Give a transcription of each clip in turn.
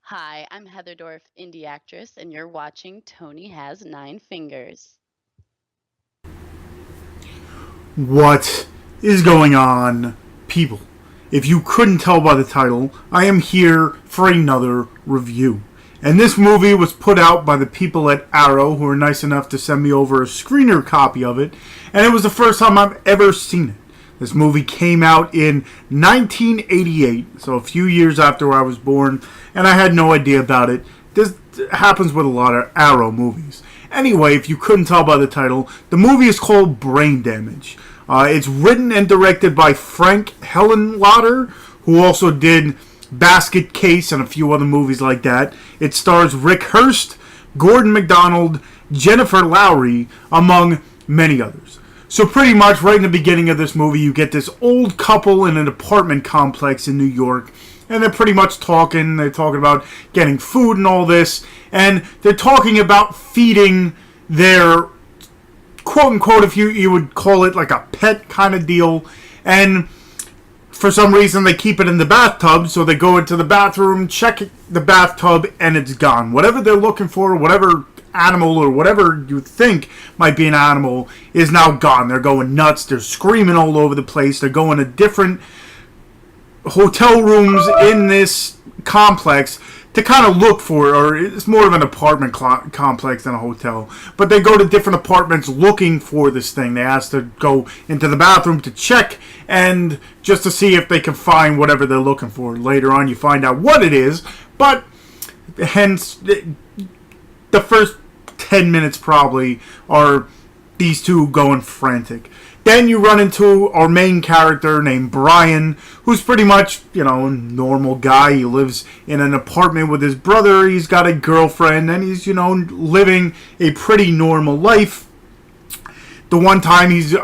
Hi, I'm Heather Dorff, indie actress, and you're watching Tony Has Nine Fingers. What is going on, people? If you couldn't tell by the title, I am here for another review. And this movie was put out by the people at Arrow, who were nice enough to send me over a screener copy of it, and it was the first time I've ever seen it. This movie came out in 1988, so a few years after I was born, and I had no idea about it. This happens with a lot of Arrow movies. Anyway, if you couldn't tell by the title, the movie is called Brain Damage. It's written and directed by Frank Henenlotter, who also did Basket Case and a few other movies like that. It stars Rick Hearst, Gordon MacDonald, Jennifer Lowry, among many others. So pretty much right in the beginning of this movie, you get this old couple in an apartment complex in New York, and they're pretty much talking. They're talking about getting food and all this, and they're talking about feeding their quote unquote, if you would call it like a pet kind of deal, and for some reason they keep it in the bathtub, so they go into the bathroom, check the bathtub, and it's gone. Whatever they're looking for, whatever animal or whatever you think might be an animal is now gone. They're going nuts. They're screaming all over the place. They're going to different hotel rooms in this complex to kind of look for, or it's more of an apartment complex than a hotel, but they go to different apartments looking for this thing. They ask to go into the bathroom to check and just to see if they can find whatever they're looking for. Later on you find out what it is, but hence the first 10 minutes probably are these two going frantic. Then you run into our main character named Brian, who's pretty much, a normal guy. He lives in an apartment with his brother. He's got a girlfriend, and he's, living a pretty normal life. The one time he's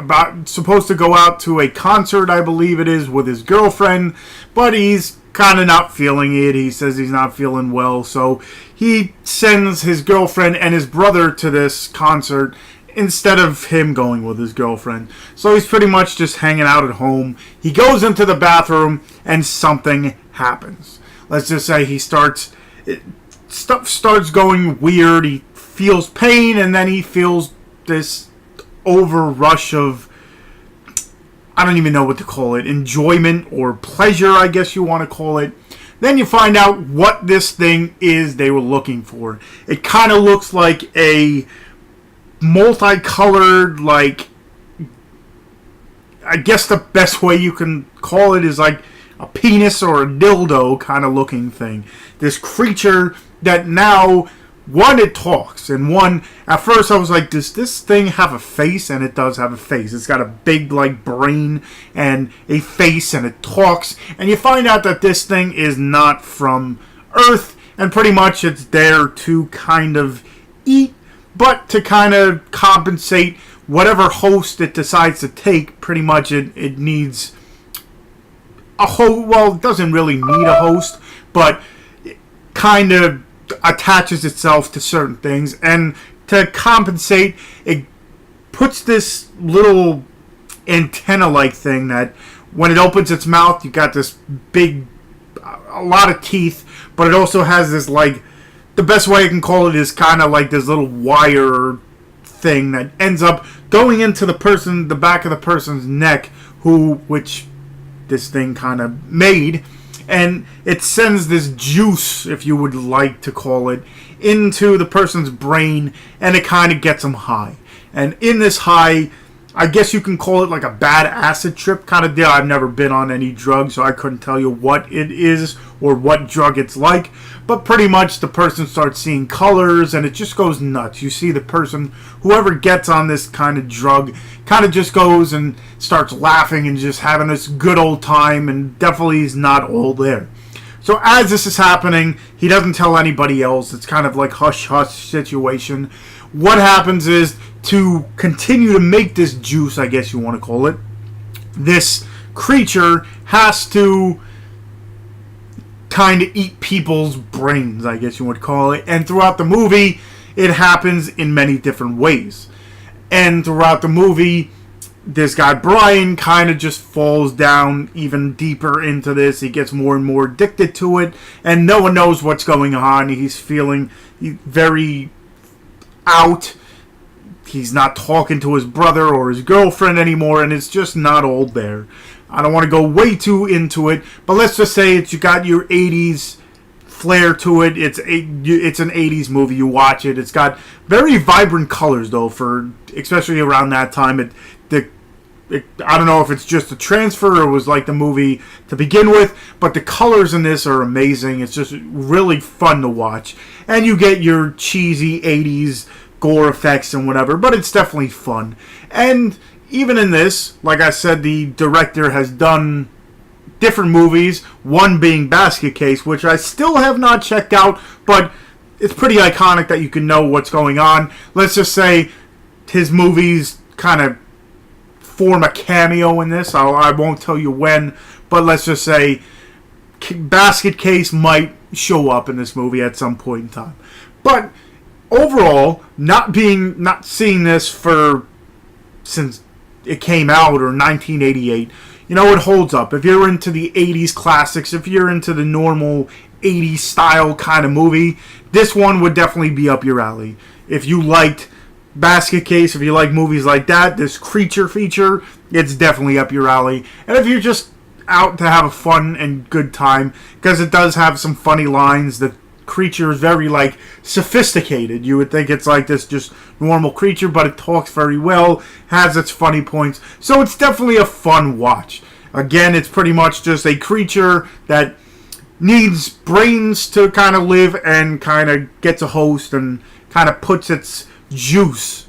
supposed to go out to a concert, I believe it is, with his girlfriend, but he's kind of not feeling it. He says he's not feeling well, so he sends his girlfriend and his brother to this concert instead of him going with his girlfriend. So he's pretty much just hanging out at home. He goes into the bathroom and something happens. Let's just say stuff starts going weird. He feels pain, and then he feels this overrush of, I don't even know what to call it, enjoyment or pleasure, I guess you want to call it. Then you find out what this thing is they were looking for. It kind of looks like a multicolored, like, I guess the best way you can call it is like a penis or a dildo kind of looking thing. This creature that now, one, it talks, and one, at first I was like, does this thing have a face? And it does have a face. It's got a big, like, brain and a face, and it talks, and you find out that this thing is not from Earth, and pretty much it's there to kind of eat, but to kind of compensate whatever host it decides to take. Pretty much it needs a host. Well, it doesn't really need a host, but it kind of attaches itself to certain things. And to compensate, it puts this little antenna-like thing that when it opens its mouth, you got this big, a lot of teeth, but it also has this, like, the best way I can call it is kind of like this little wire thing that ends up going into the back of the person's neck, which this thing kind of made, and it sends this juice, if you would like to call it, into the person's brain, and it kind of gets them high. And in this high, I guess you can call it like a bad acid trip kind of deal. I've never been on any drug, so I couldn't tell you what it is or what drug it's like. But pretty much the person starts seeing colors, and it just goes nuts. You see the person, whoever gets on this kind of drug, kind of just goes and starts laughing and just having this good old time, and definitely is not all there. So as this is happening, he doesn't tell anybody else. It's kind of like hush-hush situation. What happens is, to continue to make this juice, I guess you want to call it, this creature has to kind of eat people's brains, I guess you would call it. And throughout the movie, it happens in many different ways. And throughout the movie, this guy Brian kind of just falls down even deeper into this. He gets more and more addicted to it, and no one knows what's going on. He's feeling very out. He's not talking to his brother or his girlfriend anymore, and it's just not all there. I don't want to go way too into it, but let's just say you got your 80s flair to it. It's an 80s movie. You watch it. It's got very vibrant colors, though, for especially around that time. I don't know if it's just a transfer or was like the movie to begin with, but the colors in this are amazing. It's just really fun to watch. And you get your cheesy 80s gore effects and whatever, but it's definitely fun. And even in this, like I said, the director has done different movies, one being Basket Case, which I still have not checked out, but it's pretty iconic that you can know what's going on. Let's just say his movies kind of form a cameo in this. I won't tell you when, but let's just say Basket Case might show up in this movie at some point in time. But overall, not seeing this since it came out or 1988, it holds up. If you're into the 80s classics, if you're into the normal 80s style kind of movie, this one would definitely be up your alley. If you liked Basket Case, if you like movies like that, this creature feature, it's definitely up your alley. And if you're just out to have a fun and good time, because it does have some funny lines, the creature is very sophisticated. You would think it's like this just normal creature, but it talks very well, has its funny points, so it's definitely a fun watch. Again, it's pretty much just a creature that needs brains to kind of live and kind of gets a host and kind of puts its juice,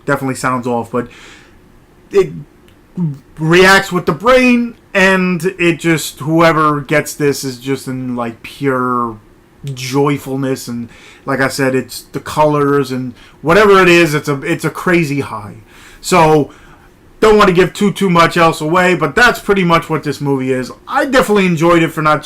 definitely sounds off, but it reacts with the brain, and it just, whoever gets this is just in pure joyfulness. And like I said, it's the colors and whatever it is, it's a crazy high. So don't want to give too much else away, but that's pretty much what this movie is. I definitely enjoyed it for not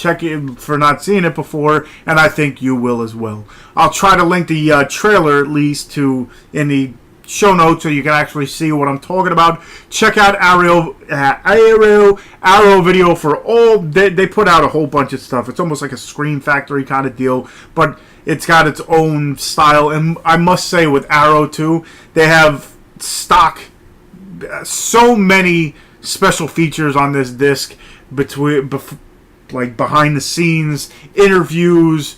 seeing it before, and I think you will as well. I'll try to link the trailer at least in the show notes so you can actually see what I'm talking about. Check out Arrow Video for all. They put out a whole bunch of stuff. It's almost like a Scream Factory kind of deal, but it's got its own style. And I must say, with Arrow too, they have so many special features on this disc, behind the scenes, interviews,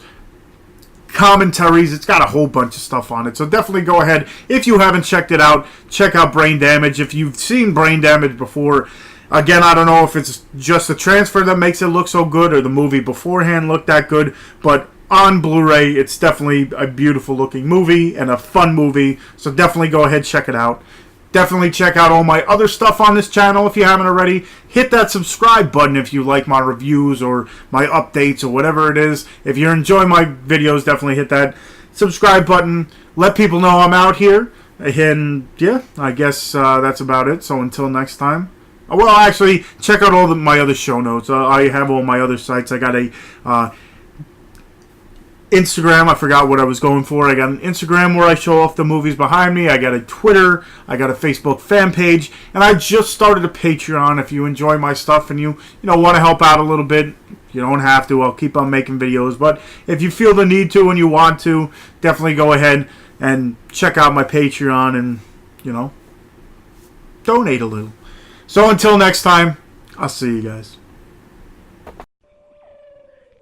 commentaries. It's got a whole bunch of stuff on it, so definitely go ahead. If you haven't checked it out, check out Brain Damage. If you've seen Brain Damage before, again, I don't know if it's just the transfer that makes it look so good or the movie beforehand looked that good, but on Blu-ray, it's definitely a beautiful looking movie and a fun movie, so definitely go ahead, check it out. Definitely check out all my other stuff on this channel if you haven't already. Hit that subscribe button if you like my reviews or my updates or whatever it is. If you're enjoying my videos, definitely hit that subscribe button. Let people know I'm out here. And yeah, I guess that's about it. So until next time. Well, actually, check out all my other show notes. I have all my other sites. I got a Instagram, I forgot what I was going for. I got an Instagram where I show off the movies behind me. I got a Twitter. I got a Facebook fan page. And I just started a Patreon. If you enjoy my stuff and you want to help out a little bit, you don't have to. I'll keep on making videos. But if you feel the need to and you want to, definitely go ahead and check out my Patreon and, donate a little. So until next time, I'll see you guys.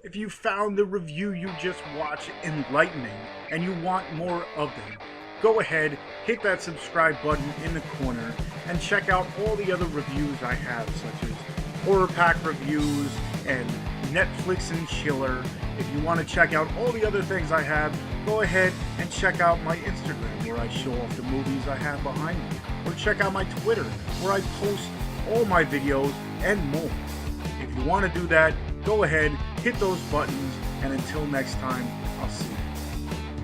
If you found the review you just watched enlightening and you want more of them, go ahead, hit that subscribe button in the corner, and check out all the other reviews I have, such as Horror Pack reviews and Netflix and Chiller. If you want to check out all the other things I have, go ahead and check out my Instagram where I show off the movies I have behind me, or check out my Twitter where I post all my videos and more. If you want to do that, go ahead, hit those buttons, and until next time, I'll see you.